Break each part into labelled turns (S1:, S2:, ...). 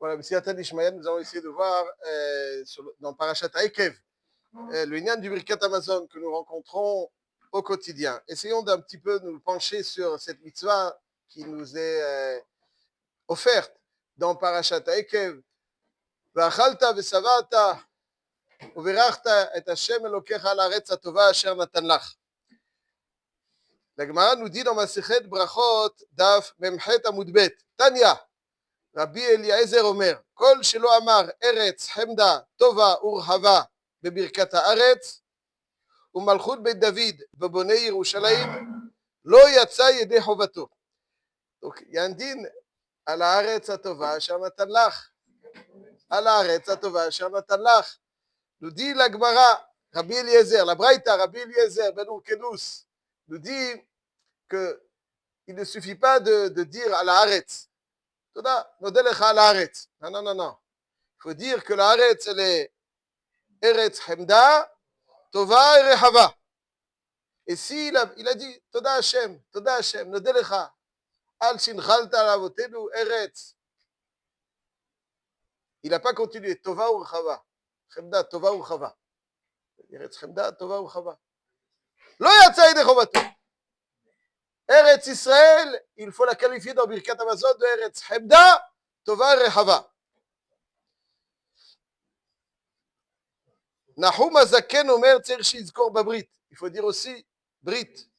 S1: Voilà, B'Siyata d'Ishmael, nous allons essayer de voir dans Parashat Akev, le Inyan du Birkat Amazon que nous rencontrons au quotidien. Essayons d'un petit peu nous pencher sur cette mitzvah qui nous est offerte dans Parashat Akev. V'achalta v'savata u'virachta et Hashem Elokecha al haaretz hatova asher natan lach. La Gemara nous dit dans Masechet Brachot, Daf Memchet Amud Bet, Tanya, Rabbi Eliezer Omer, Kol shelo amar Eretz Chemda Tova Urhava bebirkat haaretz umalchut Beit David bebonei Yerushalayim lo yatsa yedei chovato. Donc il y a un din à la haaretz hatova asher natan lach, à la haaretz hatova asher natan lach. Nous dit la Gemara, Rabbi Eliezer, la Braïta, Rabbi Eliezer ben Urkedus, nous dit qu'il ne suffit pas de dire à la haaretz. Toda, nodelecha à la haaretz. Non, non, non, non. Il faut dire que la haaretz, elle est Eretz Chemda, Tova et Rehava. Et si il a dit Toda Hashem, nodelecha, al shinchalta alavotenu Eretz. Il n'a pas continué, Tova ou Rehava. Chemda, Tova ou Rehava. Eretz Chemda, Tova ou Rehava. Lo yatsa yedei chovato. Eretz Israël, il faut la qualifier dans Birkat Amazon de Eretz Chemda, Tova et Rehava. Nahum Azaken Omer tzarich sheyizkor babrit. Il faut dire aussi Brit.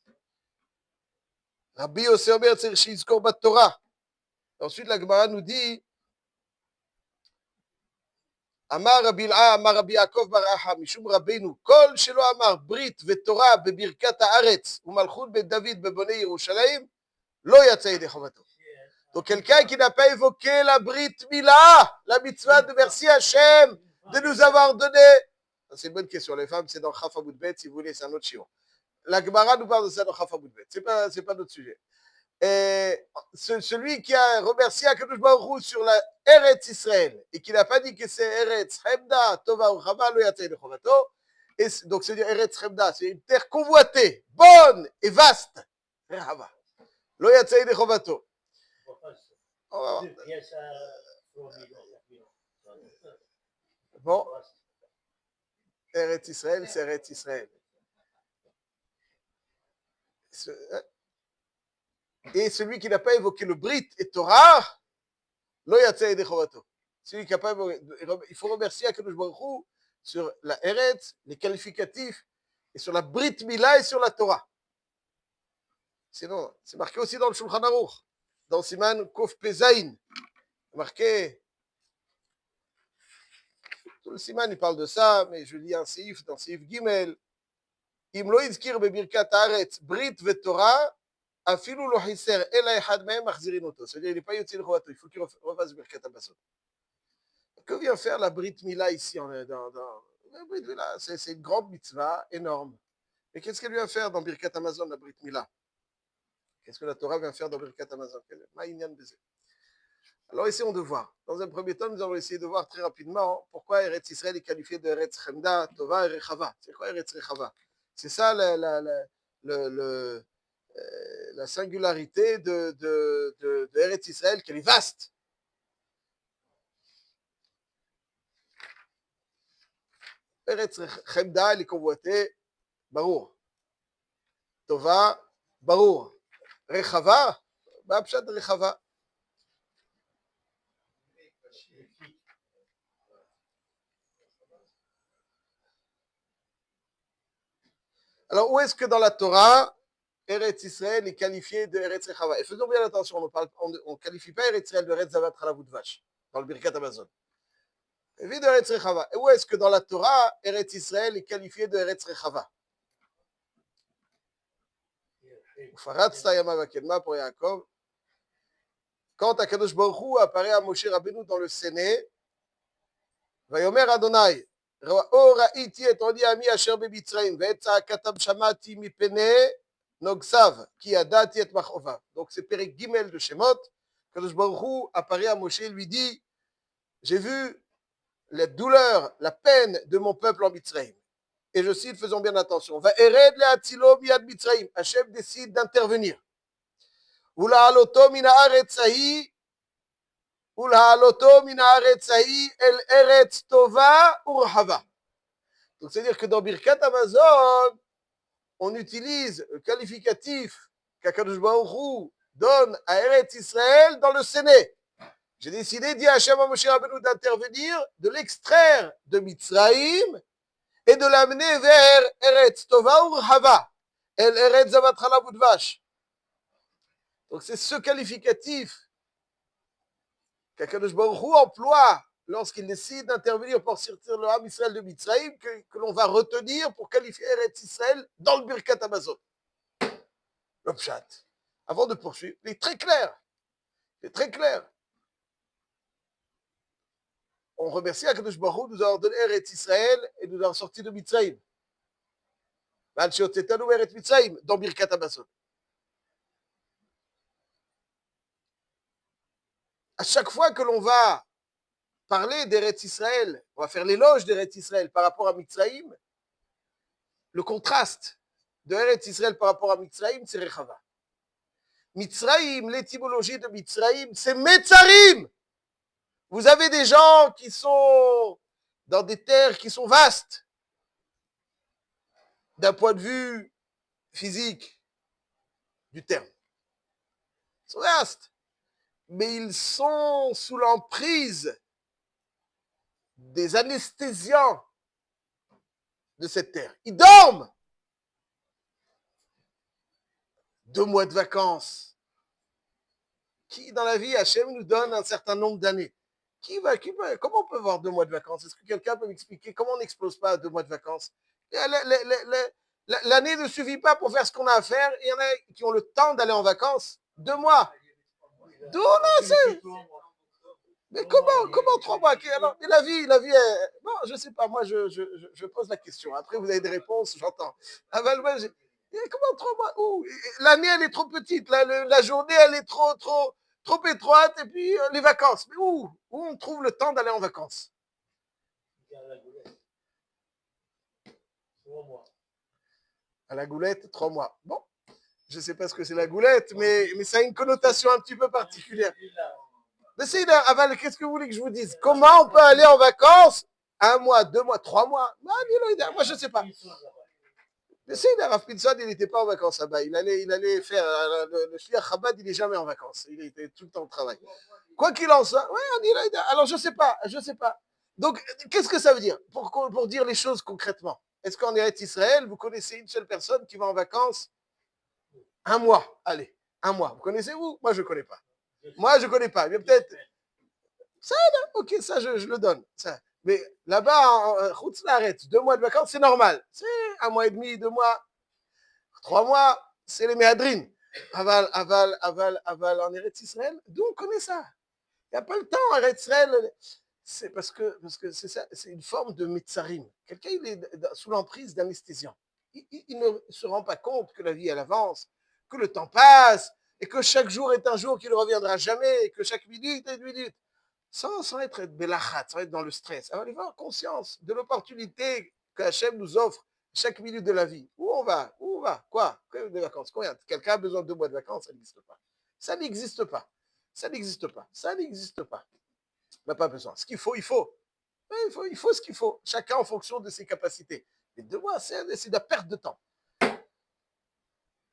S1: Rabbi Yossi Omer tzarich sheyizkor baTorah. Ensuite, la Gemara nous dit Amar Rabbi Il'a, Amar Rabbi Yaakov bar Aha, Mishum Rabbeinu, Kol shelo amar Brit veTorah bebirkat haaretz umalchut Beit David bebonei Yerushalayim lo yatsa yedei chovato. Donc quelqu'un qui n'a pas évoqué la Brit Mila, la mitzvah de merci Hashem de nous avoir donné. C'est une bonne question. Les femmes, c'est dans Chaf Amud Bet, si vous voulez, c'est un autre chiot. La Gemara nous parle de ça dans Chaf Amud Bet. C'est pas notre sujet. Et celui qui a remercié Akadosh Baruch Hu sur la Eretz Israël et qui n'a pas dit que c'est Eretz Chemda, Tova ou Chava, lo yatsa yedei chovato. Et donc, c'est-à-dire Eretz Chemda, c'est une terre convoitée, bonne et vaste. Chava. Lo yatsa yedei chovato. Bon. Eretz Israël, c'est Eretz Israël. Et celui qui n'a pas évoqué le Brit et Torah, lo yatsa yedei chovato. Celui qui n'a pas évoqué, il faut remercier Akadosh Baruch Hu sur la Eretz, les qualificatifs, et sur la Brit Mila et sur la Torah. Sinon, c'est marqué aussi dans le Shulchan Aruch, dans Siman Kof Pezaïn. Marqué, tout le Siman, il parle de ça, mais je lis un Seif, dans Seif Gimel. Im lo yizkir bebirkat haaretz, Brit veTorah, afilu lo hiser ela echad mehem machzirin oto. C'est-à-dire, il n'est pas yotzi yedei chovato, il faut qu'il refasse Birkat Amazon. Que vient faire la Brit Mila ici la Brit Mila, c'est une grande mitzvah énorme. Mais qu'est-ce qu'elle vient faire dans Birkat Amazon, la Brit Mila? Qu'est-ce que la Torah vient faire dans Birkat Amazon? Alors essayons de voir. Dans un premier temps, nous allons essayer de voir très rapidement pourquoi Eretz Israël est qualifié de Eretz Chemda, Tova et Rechava. C'est quoi Eretz Rechava? C'est ça la singularité de Eretz Israël, qu'elle est vaste. Eretz Chemda, elle est convoitée, Barour. Tova, Barour. Rechava, Bapshat Rechava. Alors, où est-ce que dans la Torah, Eretz Israël est qualifié de Eretz Rechava? Et faisons bien attention, on ne qualifie pas Eretz Israël de Eretz Zavat Chalavut Vache, dans le Birkat Amazon. Et de Eretz Rechava. Et où est-ce que dans la Torah, Eretz Israël est qualifié de Eretz Rechava? Ufaratsta yama vakedma pour Yaakov. Quand Akadosh Baruch Hu apparaît à Moshe Rabbeinu dans le Séné, Vayomer Adonai, O raïti et odi ami asher bebitzraim, ve'et tza'akatam shamati mipene nogsav, ki yadati et machovav. Donc c'est Perek Gimel de Shemot. Akadosh Baruch Hu apparaît à Moshe et lui dit, j'ai vu la douleur, la peine de mon peuple en Mitzraïm. Et je cite, faisons bien attention. Va ered le atzilo miyad Mitzraïm. Hachem décide d'intervenir. Ula aloto mina haaretz hahi Ulhaloto min haaretz hahi el eretz tova urhava. Donc, c'est-à-dire que dans Birkat Hamazon, on utilise le qualificatif qu'Akadosh Baruch Hu donne à Eretz Israël dans le Séné. J'ai décidé, dit Hachem à Moshe Rabbeinu, d'intervenir, de l'extraire de Mitzraïm et de l'amener vers Eretz Tova Urhava, El Eretz Zavat Chalav Udvash. Donc c'est ce qualificatif qu'Akadosh Baruch Hu emploie lorsqu'il décide d'intervenir pour sortir le Ham Israël de Mitzraïm, que l'on va retenir pour qualifier Eretz Israël dans le Birkat Hamazon. Le Pshat. Avant de poursuivre, il est très clair. C'est très clair. On remercie Akadosh Baruch Hu de nous avoir donné Eretz Israël et de nous avoir sorti de Mitzraïm. Dans Birkat Hamazon. À chaque fois que l'on va parler d'Eretz Israël, on va faire l'éloge d'Eretz Israël par rapport à Mitzraïm, le contraste de Eretz Israël par rapport à Mitzraïm, c'est Rechava. Mitzraïm, l'étymologie de Mitzraïm, c'est Metzarim. Vous avez des gens qui sont dans des terres qui sont vastes, d'un point de vue physique du terme. Ils sont vastes, mais ils sont sous l'emprise des anesthésiants de cette terre. Ils dorment. 2 mois de vacances. Qui, dans la vie, Hachem nous donne un certain nombre d'années? Comment on peut avoir 2 mois de vacances? Est-ce que quelqu'un peut m'expliquer comment on n'explose pas à 2 mois de vacances? L'année ne suffit pas pour faire ce qu'on a à faire. Il y en a qui ont le temps d'aller en vacances. 2 mois. D'où on c'est? Mais comment 3 mois? Alors, et la vie bon, je ne sais pas, moi je pose la question. Après, vous avez des réponses, j'entends. Ah ben, moi, comment 3 mois? L'année, elle est trop petite. La journée, elle est trop étroite. Et puis, les vacances. Mais où on trouve le temps d'aller en vacances? À la goulette, 3 mois. Bon, je ne sais pas ce que c'est la goulette, mais ça a une connotation un petit peu particulière. Mais c'est Aval, qu'est-ce que vous voulez que je vous dise? Comment on peut aller en vacances 1 mois, 2 mois, 3 mois? Non, moi, je ne sais pas. Mais c'est Rav Pinson, il n'était pas en vacances là-bas. Il allait faire le Shliach Chabad, il n'est jamais en vacances. Il était tout le temps au travail. Quoi qu'il en soit, alors je ne sais pas. Donc, qu'est-ce que ça veut dire pour dire les choses concrètement? Est-ce qu'en Eretz Israël, vous connaissez une seule personne qui va en vacances 1 mois? Allez, 1 mois. Vous connaissez-vous? Moi, je ne connais pas. Moi, je ne connais pas. Mais peut-être. Ça, ok, ça, je le donne. Ça. Mais là-bas, en Chutz Laaretz, 2 mois de vacances, c'est normal. C'est 1 mois et demi, 2 mois, 3 mois, c'est les méadrines. Aval, en Eretz Israël, d'où on connaît ça? Il n'y a pas le temps, Eretz Israël. C'est parce que c'est ça, c'est une forme de mitzarim. Quelqu'un, il est sous l'emprise d'anesthésiant. Il ne se rend pas compte que la vie, elle avance, que le temps passe, et que chaque jour est un jour qui ne reviendra jamais, et que chaque minute est une minute. Sans être belachat, sans être dans le stress. Alors, il va avoir conscience de l'opportunité que Hachem nous offre chaque minute de la vie. Où on va? Quoi? Des vacances? Combien? Quelqu'un a besoin de 2 mois de vacances? Ça n'existe pas. Ça n'existe pas. Ça n'existe pas. Ça n'existe pas. On n'a pas besoin. Ce qu'il faut, il faut. Il faut ce qu'il faut. Chacun en fonction de ses capacités. Mais 2 mois, c'est de la perte de temps.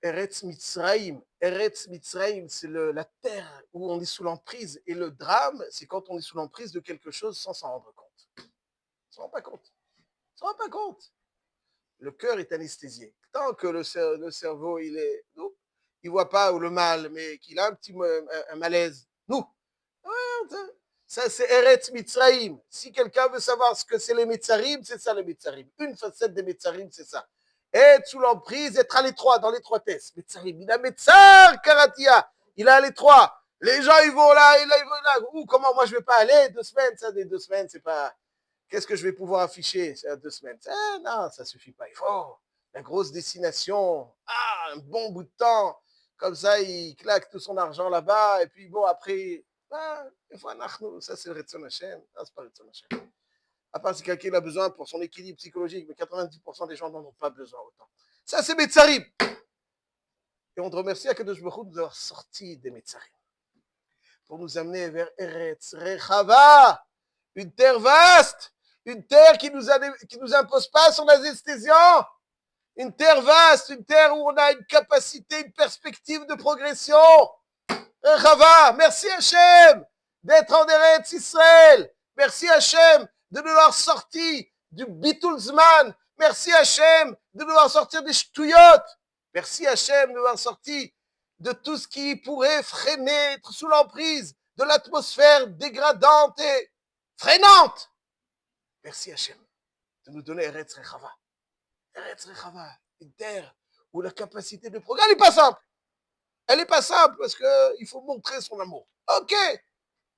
S1: Eretz Mitzraïm, c'est la terre où on est sous l'emprise. Et le drame, c'est quand on est sous l'emprise de quelque chose sans s'en rendre compte. On ne s'en rend pas compte. On s'en rend pas compte. Le cœur est anesthésié. Tant que le cerveau, il ne voit pas le mal, mais qu'il a un petit un malaise. Nous, ça c'est Eretz Mitzraïm. Si quelqu'un veut savoir ce que c'est les Mitzarim, c'est ça les Mitzarim. Une facette des Mitzarim, c'est ça. Être sous l'emprise, être à l'étroit, dans l'étroitesse. Mitzarim, il a Metzar Karatia. Il a l'étroit. Les gens, ils vont là, ils vont là. Comment moi je ne vais pas aller? 2 semaines, ça, des 2 semaines, c'est pas. Qu'est-ce que je vais pouvoir afficher? C'est 2 semaines. Non, ça ne suffit pas. Il faut la grosse destination. Un bon bout de temps. Comme ça, il claque tout son argent là-bas. Et puis bon, après, ça c'est le Retzon Hashem. Non, c'est pas le Retzon Hashem. À part si quelqu'un a besoin pour son équilibre psychologique, mais 90% des gens n'en ont pas besoin autant. Ça, c'est Metzarim. Et on te remercie à Kadosh Baruch Hu de nous avoir sortis des Metzarim. pour nous amener vers Eretz Rechava, une terre vaste, une terre qui nous impose pas son anesthésiant, une terre vaste, une terre où on a une capacité, une perspective de progression. Rechava, merci Hachem d'être en Eretz Israël. Merci Hachem de nous avoir sorti du Bitulzman. Merci Hachem de nous avoir sorti des Shtouyot. Merci Hachem de nous avoir sorti de tout ce qui pourrait freiner, être sous l'emprise de l'atmosphère dégradante et freinante. Merci Hachem de nous donner Eretz Rechava. Eretz Rechava, une terre où la capacité de progrès n'est pas simple. Elle n'est pas simple parce qu'il faut montrer son amour.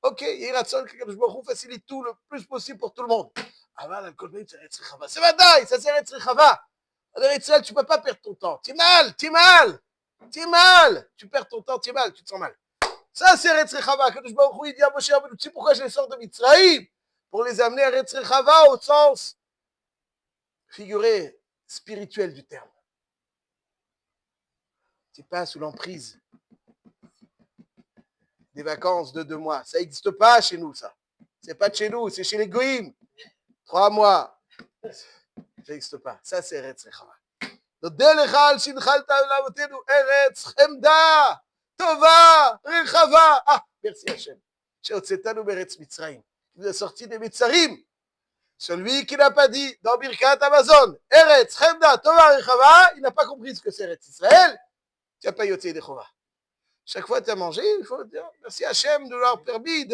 S1: Ok, Yiratzon, que je me facilite tout le plus possible pour tout le monde. Ah ben, l'alcool, c'est Eretz Rechava. C'est Vadaï, ça c'est Eretz Rechava. En Eretz Israël, tu ne peux pas perdre ton temps. Tu es mal. Tu perds ton temps, tu es mal, tu te sens mal. Ça, c'est Eretz Rechava. Quand je me il dit à Moshe, tu sais pourquoi je les sors de Mitzraïm? Pour les amener à Eretz Rechava au sens figuré, spirituel du terme. Tu n'es pas sous l'emprise des vacances de 2 mois. Ça n'existe pas chez nous, ça. C'est pas de chez nous, c'est chez les Goïms. 3 mois. Ça n'existe pas. Ça, c'est Eretz Rechava. נודה לך על שהנחלת לעבותינו ארץ חמדה, טובה, רחבה. merci Hachem. שהוצאתנו מארץ מצרים. Il nous a sorti des Mitzarim. Celui qui n'a pas dit dans Birkat Amazon, Eretz, Chemda, Tova, Rechava, il n'a pas compris ce que c'est Eretz Israël. Tu n'as pas yoté des Chova. Chaque fois que tu as mangé, il faut dire merci Hachem de nous avoir permis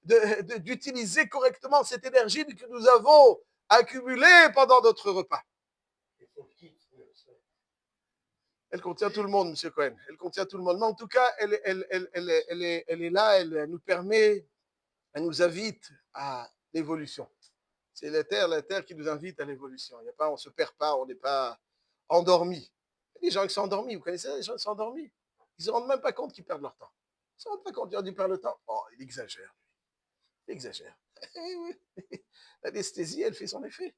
S1: d'utiliser correctement cette énergie que nous avons accumulée pendant notre repas. Elle contient tout le monde, M. Cohen. Elle contient tout le monde. Mais en tout cas, elle est là, elle nous permet, elle nous invite à l'évolution. C'est la terre qui nous invite à l'évolution. Il y a pas, on ne se perd pas, on n'est pas endormi. Les gens qui sont endormis, vous connaissez ça, les gens qui sont endormis. Ils ne se rendent même pas compte qu'ils perdent leur temps. Ils ne se rendent pas compte qu'ils perdent le temps. Oh, il exagère. Il exagère. L'anesthésie, elle fait son effet.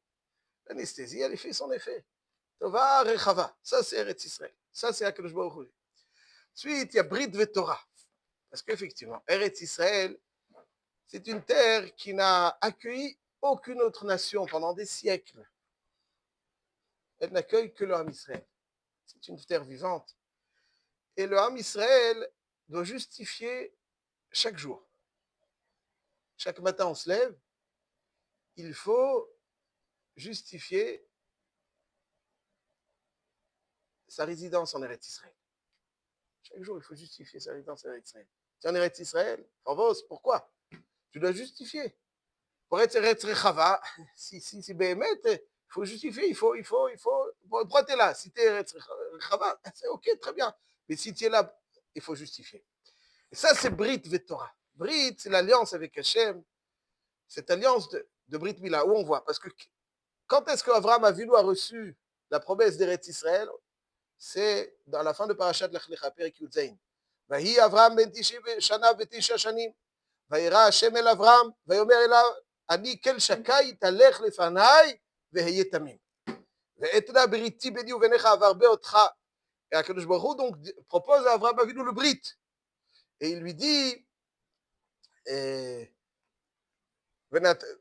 S1: L'anesthésie, elle fait son effet. Tova Rechava. Ça, c'est Eretz Israël. Ça, c'est Akadosh Baruch Hu. Ensuite, il y a Brit Vetorah. Parce qu'effectivement, Eretz Israël, c'est une terre qui n'a accueilli aucune autre nation pendant des siècles. Elle n'accueille que le Ham Israël. C'est une terre vivante. Et le Ham Israël doit justifier chaque jour. Chaque matin, on se lève. Il faut justifier sa résidence en Eretz Israël. Chaque jour, il faut justifier sa résidence en Eretz Israël. Tu es en Eretz Israël, pourquoi? Tu dois justifier. Pour être Eretz Rechava, si Béhémet, il faut justifier, il faut, pourquoi tu es là? Si tu es Eretz Rechava, c'est ok, très bien. Mais si tu es là, il faut justifier. Et ça, c'est Brit Vetorah. Brit, c'est l'alliance avec Hachem, cette alliance de Brit Mila, où on voit. Parce que quand est-ce qu'Avraham Avinu a reçu la promesse d'Eretz Israël? C'est dans la fin de Parashat Lech Lecha, Perek Yud Zayin. Vahi Avraham ben 90 shana ו9 שנים. וירא השם אל אברהם, ויאמר אליו, אני כל שקי תלך לפניי, והיה תמים. ואתנה בריתי ביני וביניך וארבה אותך. Et Akadosh Baruch Hu donc propose à Avraham Avinu le brit. Et il lui dit,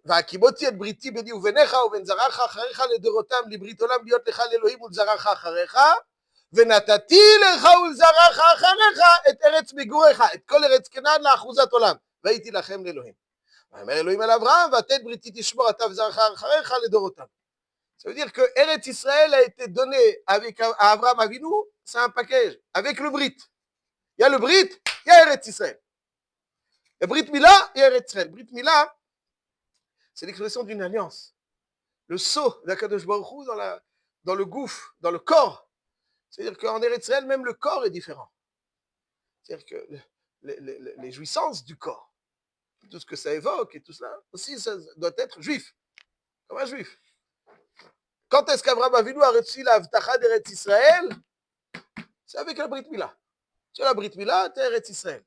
S1: והקיבותי את בריתי ביני וביניך ובין זרעך אחריך לדורותם לברית עולם להיות לך לאלוהים ולזרעך אחריך ונתתי לך ולזרעך אחריך את ארץ מגוריך, את כל ארץ כנען לאחוזת עולם והייתי לכם לאלוהים. ואומר אלוהים אל אברהם ותן בריתי תשמור אתה וזרעך אחריך לדורותם. Ça veut dire que Eretz Israël a été donné avec Avraham Avinu, c'est un package, avec le Brit. Il y a le Brit, il y a Eretz Israël. Il y a Brit Mila, il y a Eretz Israël. Brit Mila, c'est l'expression d'une alliance. Le sceau d'Akadosh Baruch Hu dans le gouffre, dans le corps. C'est-à-dire qu'en Eretz Israël, même le corps est différent. C'est-à-dire que les jouissances du corps, tout ce que ça évoque et tout cela, aussi ça doit être juif, comme un juif. Quand est-ce qu'Abraham Avinu a reçu la Avtacha d'Eretz Israël? C'est avec la Brit Mila. Tu as la Brit Mila, tu es Eretz Israël.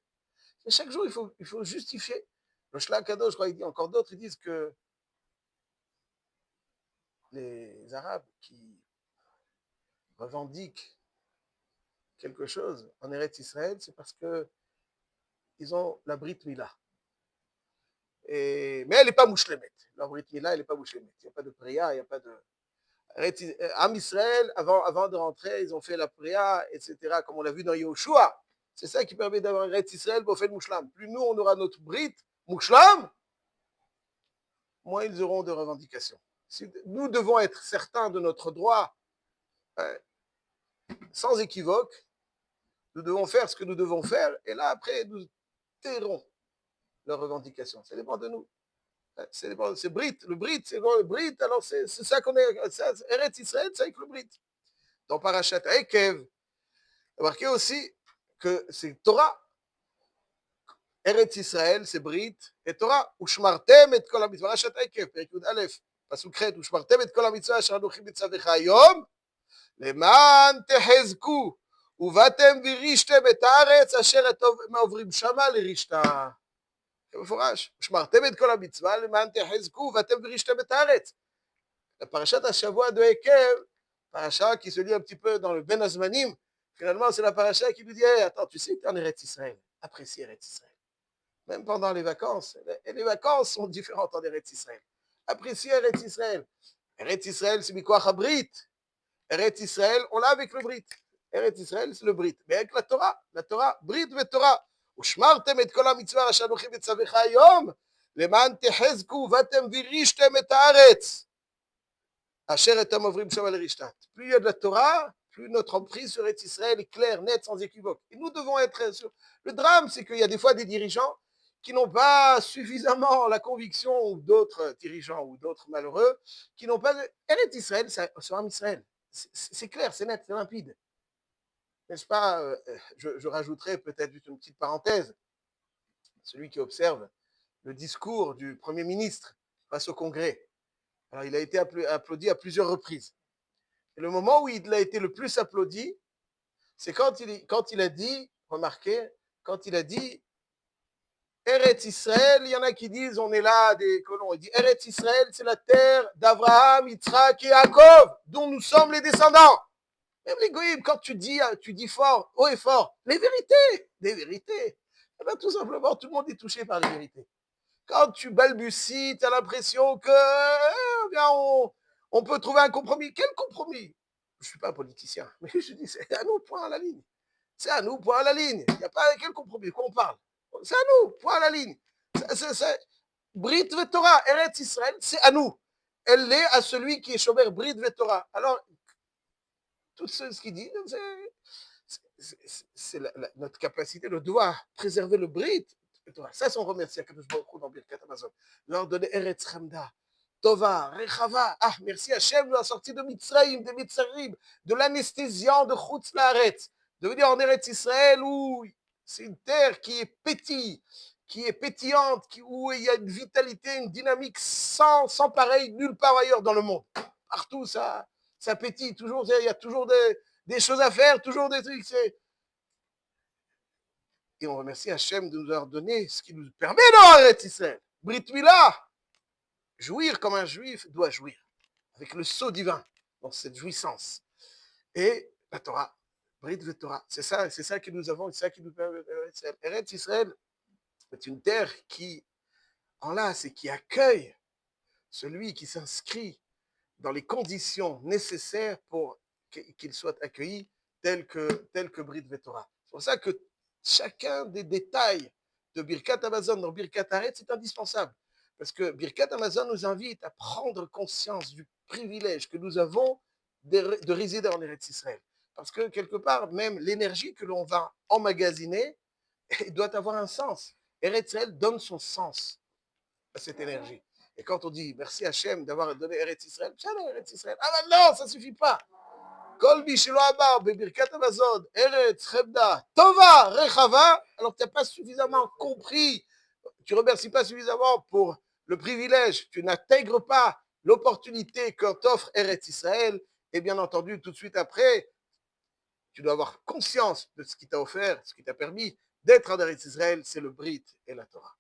S1: Et chaque jour, il faut justifier. Le Shla Kadosh, je crois, il dit encore d'autres, ils disent que les Arabes qui revendiquent quelque chose en Eretz Israël, c'est parce que ils ont la Brit Mila. Mais elle n'est pas mouchlemet. La Brit Mila, elle n'est pas mouchlemet. Il n'y a pas de priya, il n'y a pas de... Am Israël, avant de rentrer, ils ont fait la priya, etc., comme on l'a vu dans Yoshua. C'est ça qui permet d'avoir un Eretz Israël pour faire mouchlam. Plus nous, on aura notre Brit mouchlam, moins ils auront de revendications. Si nous devons être certains de notre droit, sans équivoque, nous devons faire ce que nous devons faire, et là, après, nous tairons leurs revendications. Ça dépend de nous. C'est Brit, le Brit, c'est le Brit, alors c'est ça qu'on est, Eretz Israël, c'est avec le Brit. Dans Parashat Ekev, remarquez aussi que c'est Torah. Eretz Israël, c'est Brit et Torah. Ushmartem et kol ha-mitzvah. Parashat Ekev, פרק י"א, פסוק ח' ושמרתם את כל המצווה אשר אנוכי מצווך היום, למען תחזקו, ובאתם וירישתם את הארץ אשר אתם עוברים שמה לרשתה. במפורש, ושמרתם את כל המצווה למען תחזקו, ואתם וירישתם את הארץ. La parashat Hashavua de Ekev, paracha qui se lit un petit peu dans le Ben Azmanim, finalement c'est la paracha qui nous dit hey, attends, tu sais que tu es en Eretz Israël, apprécie Eretz Israël. Même pendant les vacances, et les vacances sont différentes en Eretz Israël. Apprécie Eretz Israël. Eretz Israël, c'est Mikoach HaBrit. Eretz Israël, on l'a avec le Brit. Eretz Israël, c'est le Brit. Mais avec la Torah, Brit ve Torah. ושמרתם את כל המצווה אשר אנוכי מצווך היום, למען תחזקו ואתם וירישתם את הארץ. Asher etam avrim shama l'rishtat. Plus il y a de la Torah, plus notre emprise sur Eretz Israël est claire, nette, sans équivoque. Et nous devons être sûrs. Le drame, c'est qu'il y a des fois des dirigeants qui n'ont pas suffisamment la conviction, ou d'autres dirigeants, ou d'autres malheureux, qui n'ont pas... Eretz Israël, c'est Am Israël. C'est clair, c'est net, c'est limpide. N'est-ce pas? Je rajouterai peut-être juste une petite parenthèse. Celui qui observe le discours du Premier ministre face au Congrès. Alors, il a été applaudi à plusieurs reprises. Et le moment où il a été le plus applaudi, c'est quand il a dit, remarquez, quand il a dit Eretz Israël, il y en a qui disent on est là des colons. Il dit Eretz Israël, c'est la terre d'Abraham, Yitzhak et Yaakov, dont nous sommes les descendants. Même les goïms, quand tu dis fort, haut et fort, les vérités, des vérités. Eh bien, tout simplement, tout le monde est touché par les vérités. Quand tu balbuties, tu as l'impression que on peut trouver un compromis. Quel compromis? Je ne suis pas un politicien, mais je dis c'est à nous, point à la ligne. C'est à nous, point à la ligne. Il n'y a pas quel compromis, de quoi on parle? C'est à nous, point à la ligne. Brit ve Torah, Eretz Israël, c'est à nous. Elle l'est à celui qui est Shomer Brit ve Torah. Alors, tout ce qu'il dit, c'est notre capacité, le devoir, préserver le Brit. Ça, c'est on remercie à Kadosh Baruch Hu dans Birkat Hamazon. Leur donner Eretz Hamda, Tova, Rechava. Ah, merci Hachem, nous a sorti de Mitzrayim, de Mitzrayim, de l'anesthésiant de Chutz Laaretz, de venir en Eretz Israël où c'est une terre qui est pétille, qui est pétillante, où il y a une vitalité, une dynamique sans pareil nulle part ailleurs dans le monde. Partout, ça pétille, toujours, il y a toujours des choses à faire, toujours des trucs. Et on remercie Hachem de nous avoir donné ce qui nous permet d'arrêter Israël. Brit Mila, jouir comme un juif doit jouir, avec le sceau divin, dans cette jouissance. Et la Torah, Brit ve Torah, c'est ça que nous avons, c'est ça qui nous permet d'arrêter Israël. Eretz Israël est une terre qui enlace et qui accueille celui qui s'inscrit dans les conditions nécessaires pour qu'il soit accueilli tel que Brit ve Torah. C'est pour ça que chacun des détails de Birkat Hamazon dans Birkat Haaretz est indispensable. Parce que Birkat Hamazon nous invite à prendre conscience du privilège que nous avons de résider en Eretz Israël. Parce que quelque part, même l'énergie que l'on va emmagasiner doit avoir un sens. Eretz Israël donne son sens à cette énergie. Et quand on dit merci Hachem d'avoir donné Eretz Israël, Eretz Israël, ah ben non, ça ne suffit pas. Kol mi shelo amar bebirkat hamazon, Eretz Chemda, Tova, Rechava, alors tu n'as pas suffisamment compris, tu ne remercies pas suffisamment pour le privilège, tu n'intègres pas l'opportunité que t'offre Eretz Israël, et bien entendu, tout de suite après, tu dois avoir conscience de ce qui t'a offert, ce qui t'a permis d'être en Eretz Israël, c'est le Brit et la Torah.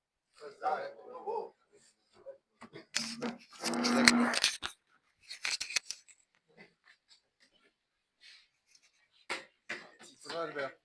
S1: Albert.